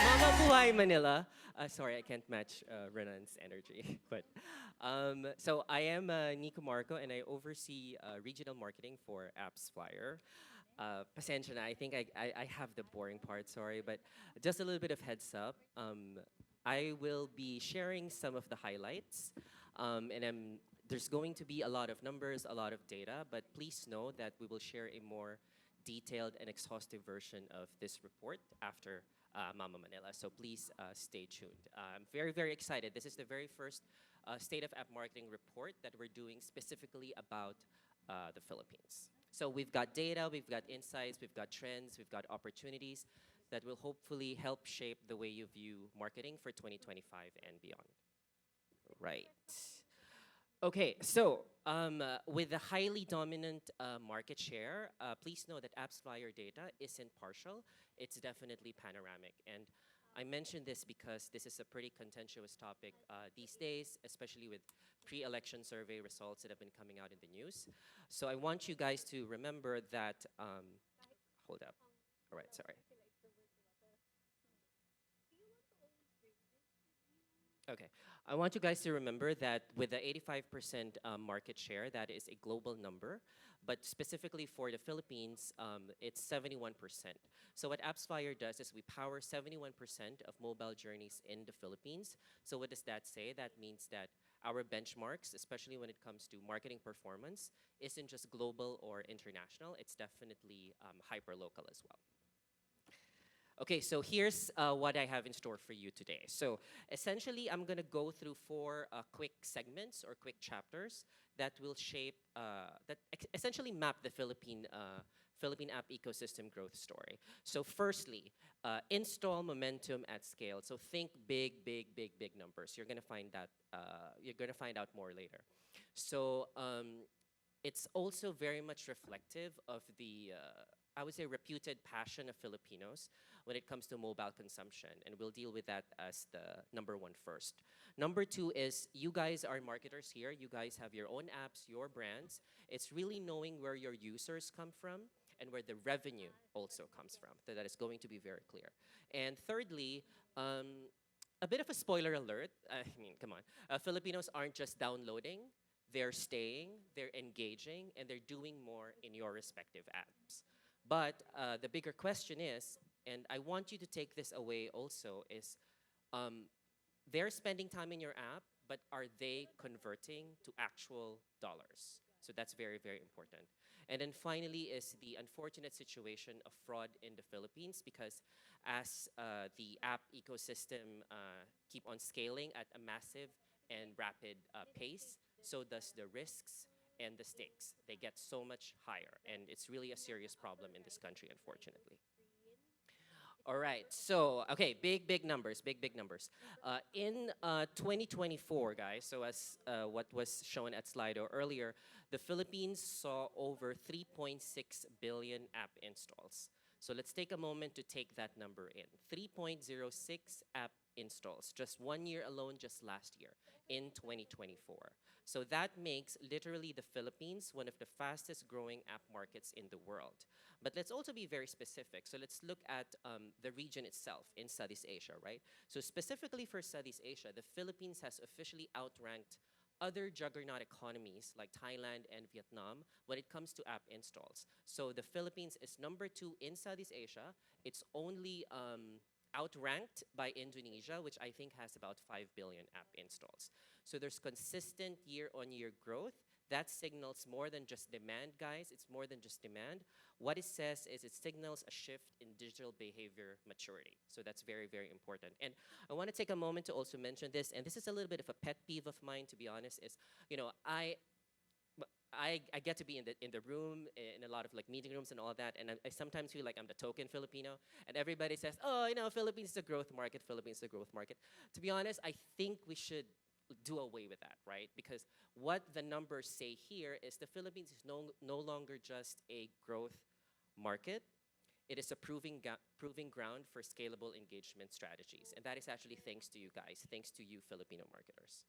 Mama Buhay Manila. Sorry, I can't match Renan's energy. But so I am Nico Marco, and I oversee regional marketing for AppsFlyer. Pasensya na, I think I have the boring part, sorry, but just a little bit of heads up. I will be sharing some of the highlights, and there's going to be a lot of numbers, a lot of data, but please know that we will share a more detailed and exhaustive version of this report after Mama Manila. So please stay tuned. I'm very, very excited. This is the very first State of App Marketing report that we're doing specifically about the Philippines. So we've got data, we've got insights, we've got trends, we've got opportunities that will hopefully help shape the way you view marketing for 2025 and beyond. Right. Okay, so with the highly dominant market share, please know that AppsFlyer data isn't partial, it's definitely panoramic. And I mention this because this is a pretty contentious topic these days, especially with pre-election survey results that have been coming out in the news. So I want you guys to remember that, hold up, all right, sorry. Okay. I want you guys to remember that with the 85% market share, that is a global number, but specifically for the Philippines, it's 71%. So what AppsFlyer does is we power 71% of mobile journeys in the Philippines. So what does that say? That means that our benchmarks, especially when it comes to marketing performance, isn't just global or international, it's definitely hyper-local as well. Okay, so here's what I have in store for you today. So essentially, I'm going to go through four quick segments or quick chapters that will shape, that essentially map the Philippine app ecosystem growth story. So firstly, install momentum at scale. So think big, big, big, big numbers. You're going to find that, you're going to find out more later. So it's also very much reflective of the I would say, reputed passion of Filipinos when it comes to mobile consumption. And we'll deal with that as the number one first. Number two is you guys are marketers here. You guys have your own apps, your brands. It's really knowing where your users come from and where the revenue also comes from. That is going to be very clear. And thirdly, a bit of a spoiler alert. I mean, come on. Filipinos aren't just downloading. They're staying, they're engaging, and they're doing more in your respective apps. But the bigger question is, and I want you to take this away also, is they're spending time in your app, but are they converting to actual dollars? So that's very, very important. And then finally is the unfortunate situation of fraud in the Philippines, because as the app ecosystem keep on scaling at a massive and rapid pace, so does the risks and the stakes. They get so much higher, and it's really a serious problem in this country, unfortunately. All right, so, okay, big, big numbers, big, big numbers. In 2024, guys, so as what was shown at Slido earlier, the Philippines saw over 3.6 billion app installs. So let's take a moment to take that number in. 3.06 app installs, just 1 year alone, just last year, in 2024. So that makes literally the Philippines one of the fastest growing app markets in the world. But let's also be very specific. So let's look at the region itself in Southeast Asia, right? So specifically for Southeast Asia, the Philippines has officially outranked other juggernaut economies like Thailand and Vietnam when it comes to app installs. So the Philippines is number 2 in Southeast Asia. It's only outranked by Indonesia, which I think has about 5 billion app installs. So there's consistent year-on-year growth. That signals more than just demand, guys. It's more than just demand. What it says is it signals a shift in digital behavior maturity. So that's very, very important. And I want to take a moment to also mention this, and this is a little bit of a pet peeve of mine, to be honest, is, you know, I get to be in the room, in a lot of like meeting rooms and all that, and I sometimes feel like I'm the token Filipino, and everybody says, oh, you know, Philippines is a growth market, Philippines is a growth market. To be honest, I think we should do away with that, right? Because what the numbers say here is the Philippines is no longer just a growth market. It is a proving ground for scalable engagement strategies. And that is actually thanks to you guys, thanks to you Filipino marketers.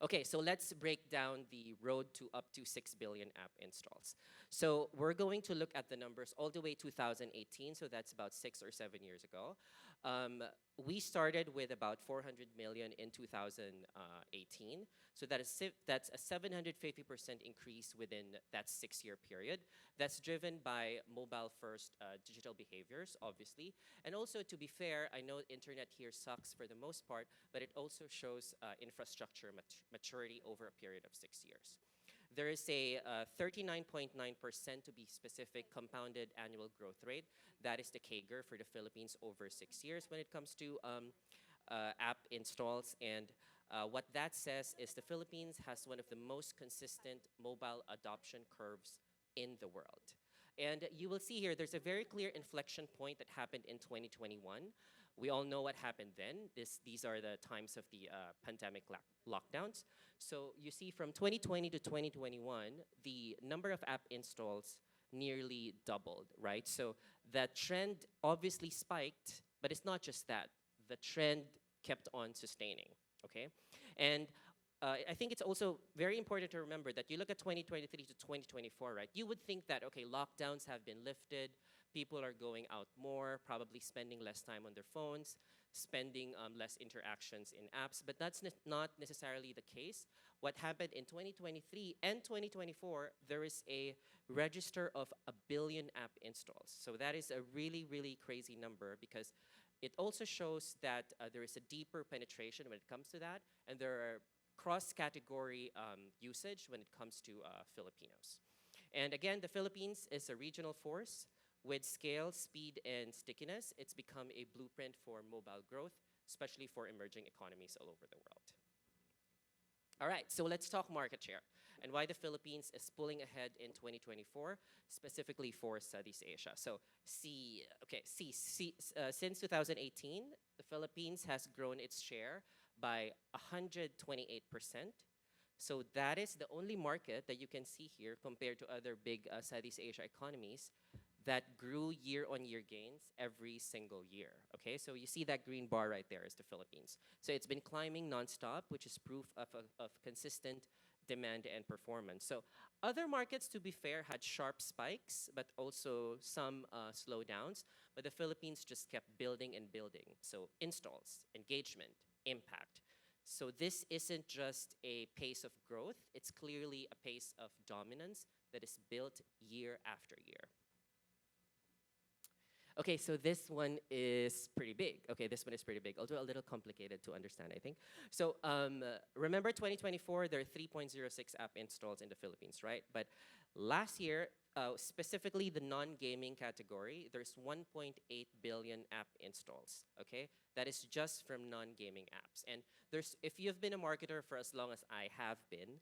Okay, so let's break down the road to up to 6 billion app installs. So we're going to look at the numbers all the way 2018, so that's about 6 or 7 years ago. Um, we started with about 400 million in 2018. So that's a 750% increase within that 6-year period. That's driven by mobile first digital behaviors, obviously. And also, to be fair, I know internet here sucks for the most part, but it also shows infrastructure maturity over a period of 6 years. There is a 39.9% to be specific compounded annual growth rate. That is the CAGR for the Philippines over 6 years when it comes to app installs. And what that says is the Philippines has one of the most consistent mobile adoption curves in the world. And you will see here, there's a very clear inflection point that happened in 2021. We all know what happened then. These are the times of the pandemic lockdowns. So you see from 2020 to 2021, the number of app installs nearly doubled, right? So that trend obviously spiked, but it's not just that. The trend kept on sustaining, okay? And I think it's also very important to remember that you look at 2023 to 2024, right? You would think that, okay, lockdowns have been lifted, people are going out more, probably spending less time on their phones, spending less interactions in apps, but that's not necessarily the case. What happened in 2023 and 2024, there is a register of 1 billion app installs. So that is a really, really crazy number because it also shows that there is a deeper penetration when it comes to that, and there are cross-category usage when it comes to Filipinos. And again, the Philippines is a regional force with scale, speed, and stickiness. It's become a blueprint for mobile growth, especially for emerging economies all over the world. All right, so let's talk market share and why the Philippines is pulling ahead in 2024, specifically for Southeast Asia. So since 2018, the Philippines has grown its share by 128%. So that is the only market that you can see here compared to other big Southeast Asia economies that grew year-on-year gains every single year, okay? So you see that green bar right there is the Philippines. So it's been climbing nonstop, which is proof of consistent demand and performance. So other markets, to be fair, had sharp spikes, but also some slowdowns, but the Philippines just kept building and building. So installs, engagement, impact. So this isn't just a pace of growth, it's clearly a pace of dominance that is built year after year. Okay, so this one is pretty big. Okay, this one is pretty big, although a little complicated to understand, I think. So remember 2024, there are 3.06 app installs in the Philippines, right? But last year, specifically the non-gaming category, there's 1.8 billion app installs, okay? That is just from non-gaming apps. And if you've been a marketer for as long as I have been,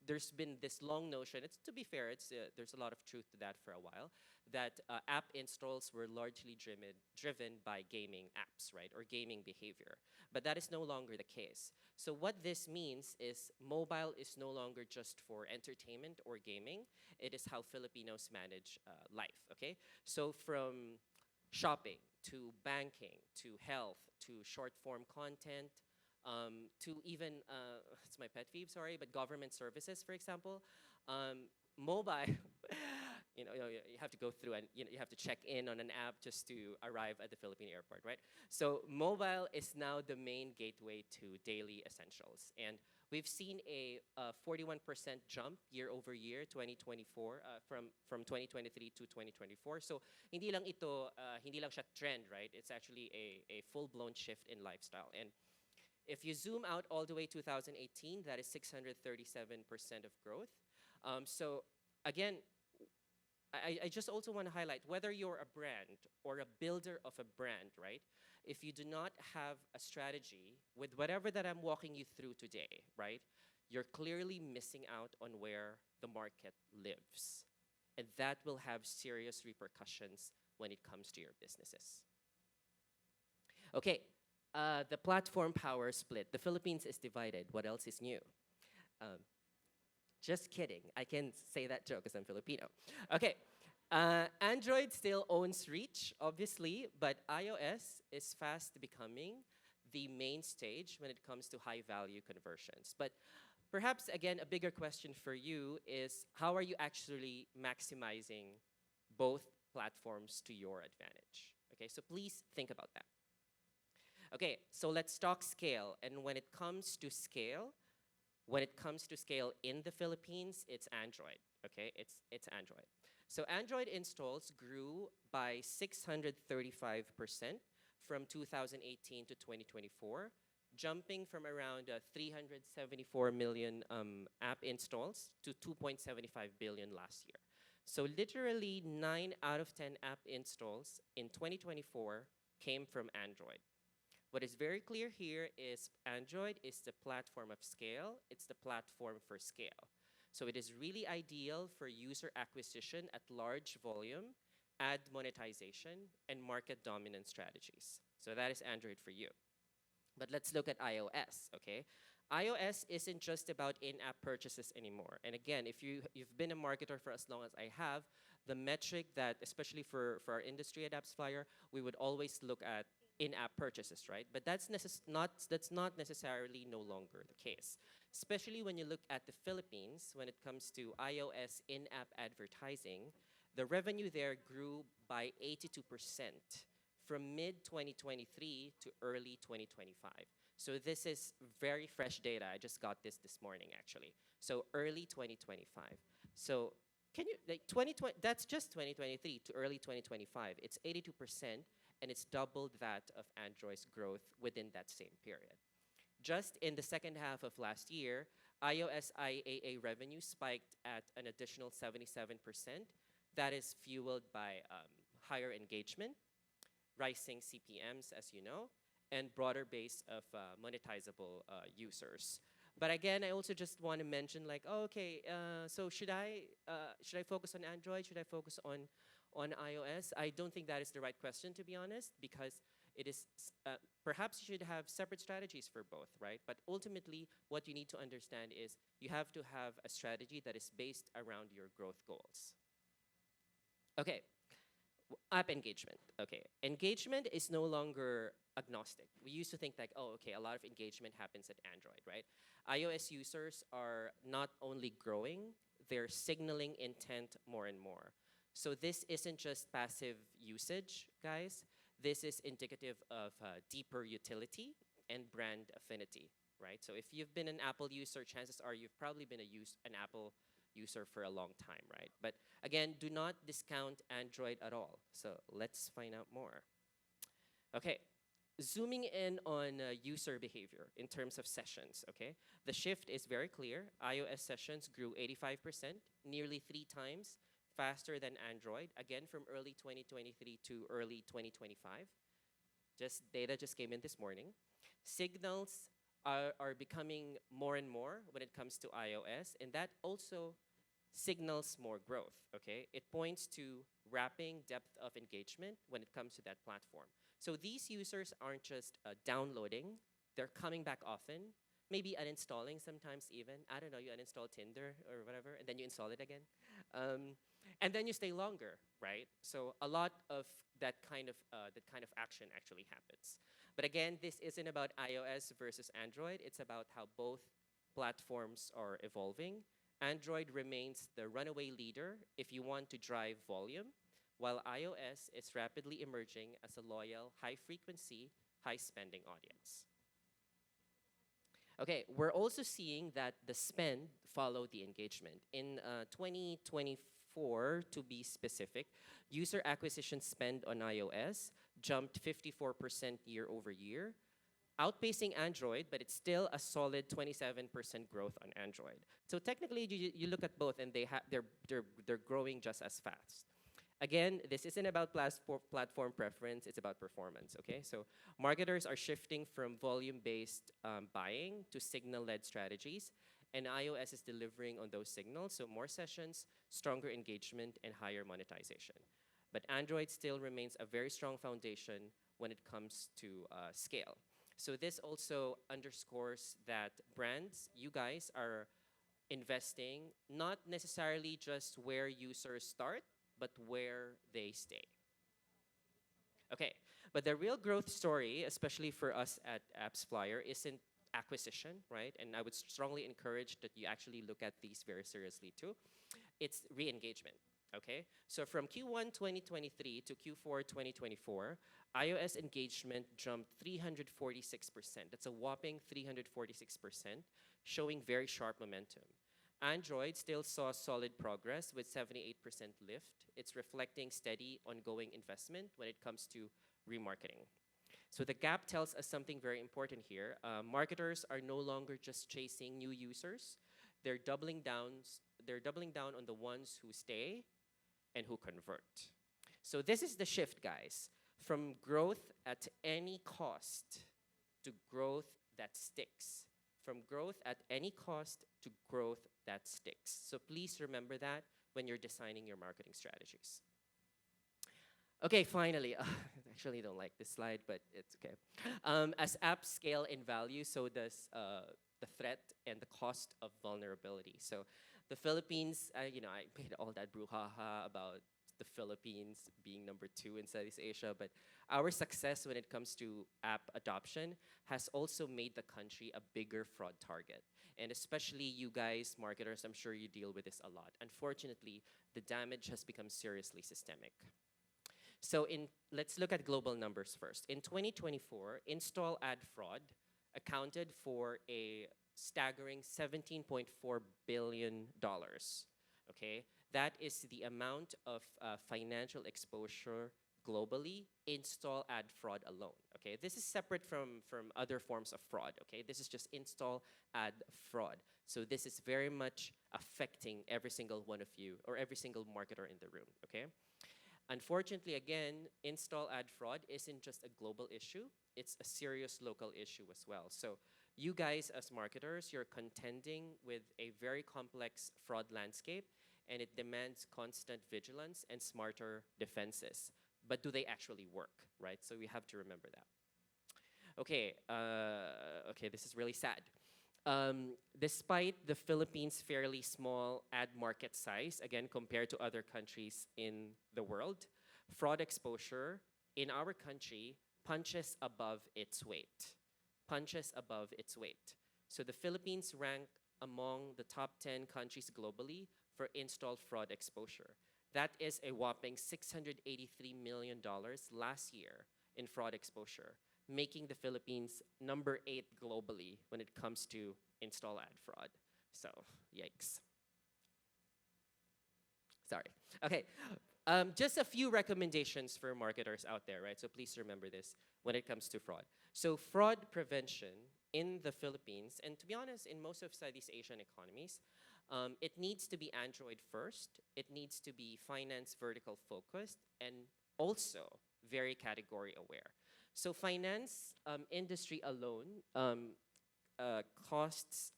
there's been this long notion, to be fair, there's a lot of truth to that for a while, that app installs were largely driven by gaming apps, right, or gaming behavior. But that is no longer the case. So what this means is mobile is no longer just for entertainment or gaming. It is how Filipinos manage life, okay? So from shopping, to banking, to health, to short-form content, to even, it's my pet peeve, sorry, but government services, for example. Mobile, you have to go through and you have to check in on an app just to arrive at the Philippine airport, right? So mobile is now the main gateway to daily essentials. And we've seen a 41% jump year over year, 2024, from 2023 to 2024. So hindi lang siya trend, right? It's actually a full-blown shift in lifestyle. And if you zoom out all the way 2018, that is 637% of growth. So again, I just also want to highlight, whether you're a brand or a builder of a brand, right? If you do not have a strategy with whatever that I'm walking you through today, right? You're clearly missing out on where the market lives. And that will have serious repercussions when it comes to your businesses. Okay, the platform power split. The Philippines is divided. What else is new? Just kidding. I can say that joke because I'm Filipino. Okay. Android still owns reach, obviously, but iOS is fast becoming the main stage when it comes to high-value conversions. But perhaps, again, a bigger question for you is, how are you actually maximizing both platforms to your advantage? Okay, so please think about that. Okay, so let's talk scale. And when it comes to scale, in the Philippines, it's Android. Okay, it's Android. So Android installs grew by 635% from 2018 to 2024, jumping from around 374 million app installs to 2.75 billion last year. So literally 9 out of 10 app installs in 2024 came from Android. What is very clear here is Android is the platform of scale. It's the platform for scale. So it is really ideal for user acquisition at large volume, ad monetization, and market dominance strategies. So that is Android for you. But let's look at iOS, okay? iOS isn't just about in-app purchases anymore. And again, if you've been a marketer for as long as I have, the metric that, especially for our industry at AppsFlyer, we would always look at in-app purchases, right? But that's not necessarily no longer the case. Especially when you look at the Philippines, when it comes to iOS in-app advertising, the revenue there grew by 82% from mid-2023 to early 2025. So this is very fresh data. I just got this morning, actually. So early 2025. So can you, like 2020, that's just 2023 to early 2025. It's 82%, and it's doubled that of Android's growth within that same period. Just in the second half of last year, iOS IAA revenue spiked at an additional 77%. That is fueled by higher engagement, rising CPMs, as you know, and broader base of monetizable users. But again, I also just want to mention, like, oh, okay, so should I focus on Android? Should I focus on iOS? I don't think that is the right question, to be honest, because it is perhaps you should have separate strategies for both, right? But ultimately, what you need to understand is you have to have a strategy that is based around your growth goals. Okay, app engagement. Okay, engagement is no longer agnostic. We used to think like, oh, okay, a lot of engagement happens at Android, right? iOS users are not only growing, they're signaling intent more and more. So this isn't just passive usage, guys. This is indicative of deeper utility and brand affinity, right? So if you've been an Apple user, chances are you've probably been an Apple user for a long time, right? But again, do not discount Android at all. So let's find out more. Okay, zooming in on user behavior in terms of sessions, okay? The shift is very clear. iOS sessions grew 85%, nearly 3 times faster than Android, again from early 2023 to early 2025. Data just came in this morning. Signals are becoming more and more when it comes to iOS, and that also signals more growth, okay? It points to rapid depth of engagement when it comes to that platform. So these users aren't just downloading, they're coming back often, maybe uninstalling sometimes even. I don't know, you uninstall Tinder or whatever, and then you install it again. And then you stay longer, right? So a lot of that kind of action actually happens. But again, this isn't about iOS versus Android. It's about how both platforms are evolving. Android remains the runaway leader if you want to drive volume, while iOS is rapidly emerging as a loyal, high-frequency, high-spending audience. Okay, we're also seeing that the spend followed the engagement. In 2024, to be specific, user acquisition spend on iOS jumped 54% year over year, outpacing Android, but it's still a solid 27% growth on Android. So technically, you look at both, and they're growing just as fast. Again, this isn't about platform preference, it's about performance, okay? So marketers are shifting from volume-based buying to signal-led strategies, and iOS is delivering on those signals, so more sessions, stronger engagement, and higher monetization. But Android still remains a very strong foundation when it comes to scale. So this also underscores that brands, you guys are investing not necessarily just where users start, but where they stay. Okay, but the real growth story, especially for us at AppsFlyer, isn't acquisition, right? And I would strongly encourage that you actually look at these very seriously too. It's re-engagement. Okay, so from Q1 2023 to Q4 2024, iOS engagement jumped 346%. That's a whopping 346%, showing very sharp momentum. Android still saw solid progress with 78% lift. It's reflecting steady, ongoing investment when it comes to remarketing. So the gap tells us something very important here. Marketers are no longer just chasing new users. They're doubling down. They're doubling down on the ones who stay and who convert. So this is the shift, guys, from growth at any cost to growth that sticks. From growth at any cost to growth that sticks. So please remember that when you're designing your marketing strategies. Okay, finally, I actually don't like this slide, but it's okay. As apps scale in value, so does the threat and the cost of vulnerability. So the Philippines, I made all that brouhaha about the Philippines being #2 in Southeast Asia, but our success when it comes to app adoption has also made the country a bigger fraud target. And especially you guys, marketers, I'm sure you deal with this a lot. Unfortunately, the damage has become seriously systemic. So let's look at global numbers first. In 2024, install ad fraud accounted for a staggering $17.4 billion. Okay, that is the amount of financial exposure globally, install ad fraud alone. Okay, this is separate from other forms of fraud. Okay, this is just install ad fraud. So this is very much affecting every single one of you or every single marketer in the room. Okay. Unfortunately, again, install ad fraud isn't just a global issue, it's a serious local issue as well. So you guys as marketers, you're contending with a very complex fraud landscape, and it demands constant vigilance and smarter defenses. But do they actually work, right? So we have to remember that. Okay, okay, this is really sad. Despite the Philippines' fairly small ad market size, again, compared to other countries in the world, fraud exposure in our country punches above its weight. Punches above its weight. So the Philippines rank among the top 10 countries globally for install fraud exposure. That is a whopping $683 million last year in fraud exposure, making the Philippines #8 globally when it comes to install ad fraud. So, yikes. Sorry. Okay, just a few recommendations for marketers out there, right? So please remember this when it comes to fraud. So fraud prevention in the Philippines, and to be honest, in most of Southeast Asian economies, it needs to be Android first, it needs to be finance vertical focused, and also very category aware. So finance industry alone accounts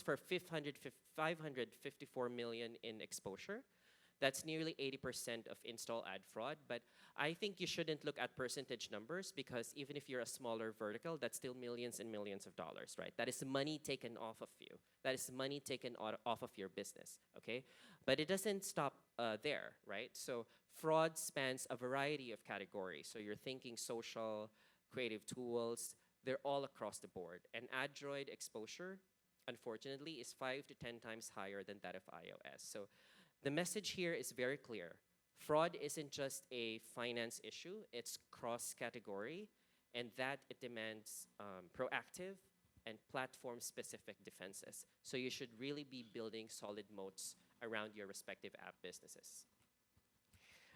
for 554 million in exposure. That's nearly 80% of install ad fraud. But I think you shouldn't look at percentage numbers, because even if you're a smaller vertical, that's still millions and millions of dollars, right? That is money taken off of you. That is money taken off of your business, okay? But it doesn't stop there, right? So fraud spans a variety of categories. So you're thinking social, creative tools, they're all across the board. And Android exposure, unfortunately, is 5 to 10 times higher than that of iOS. So the message here is very clear. Fraud isn't just a finance issue, it's cross-category, and that it demands proactive and platform-specific defenses. So you should really be building solid moats around your respective app businesses.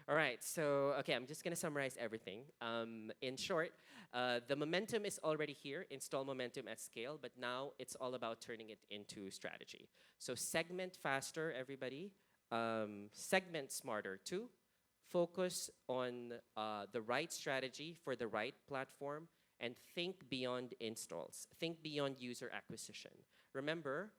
All right, so, okay, I'm just gonna summarize everything. In short, the momentum is already here, install momentum at scale, but now it's all about turning it into strategy. So segment faster, everybody. Segment smarter too. Focus on the right strategy for the right platform, and think beyond installs. Think beyond user acquisition. Remember,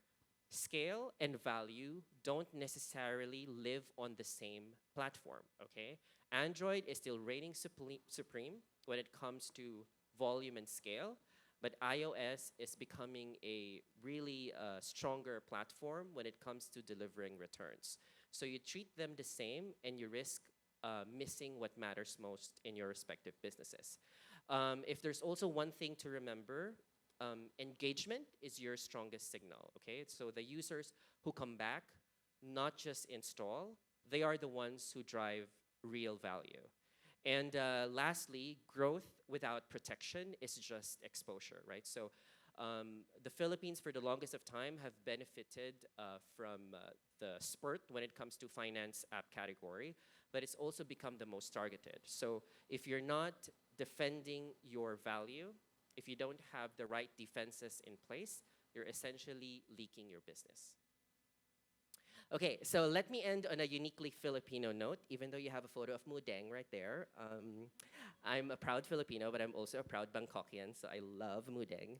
scale and value don't necessarily live on the same platform, okay? Android is still reigning supreme when it comes to volume and scale, but iOS is becoming a really stronger platform when it comes to delivering returns. So you treat them the same, and you risk missing what matters most in your respective businesses. If there's also one thing to remember, engagement is your strongest signal, okay? So the users who come back, not just install, they are the ones who drive real value. And lastly, growth without protection is just exposure, right? So the Philippines, for the longest of time, have benefited from the spurt when it comes to finance app category, but it's also become the most targeted. So if you're not defending your value, if you don't have the right defenses in place, you're essentially leaking your business. Okay, so let me end on a uniquely Filipino note, even though you have a photo of Mudeng right there. I'm a proud Filipino, but I'm also a proud Bangkokian, so I love Mudeng.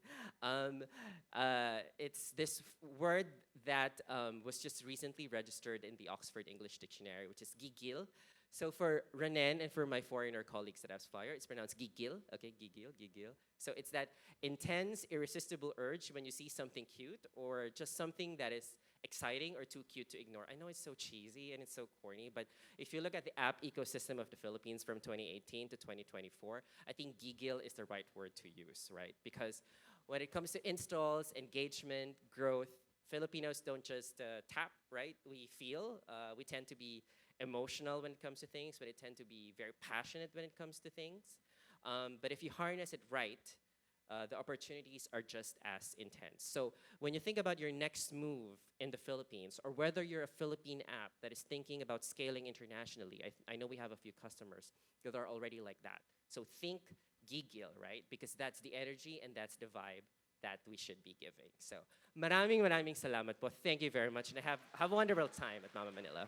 It's this word that was just recently registered in the Oxford English Dictionary, which is gigil. So for Renan and for my foreigner colleagues at AppsFlyer, it's pronounced gigil, okay, gigil, gigil. So it's that intense, irresistible urge when you see something cute or just something that is exciting or too cute to ignore. I know it's so cheesy and it's so corny, but if you look at the app ecosystem of the Philippines from 2018 to 2024, I think gigil is the right word to use, right? Because when it comes to installs, engagement, growth, Filipinos don't just tap, right? We feel. We tend to be emotional when it comes to things, but they tend to be very passionate when it comes to things. But if you harness it right, the opportunities are just as intense. So when you think about your next move in the Philippines, or whether you're a Philippine app that is thinking about scaling internationally, I know we have a few customers that are already like that. So think gigil, right? Because that's the energy and that's the vibe that we should be giving. So maraming salamat po. Thank you very much, and have a wonderful time at Mama Manila.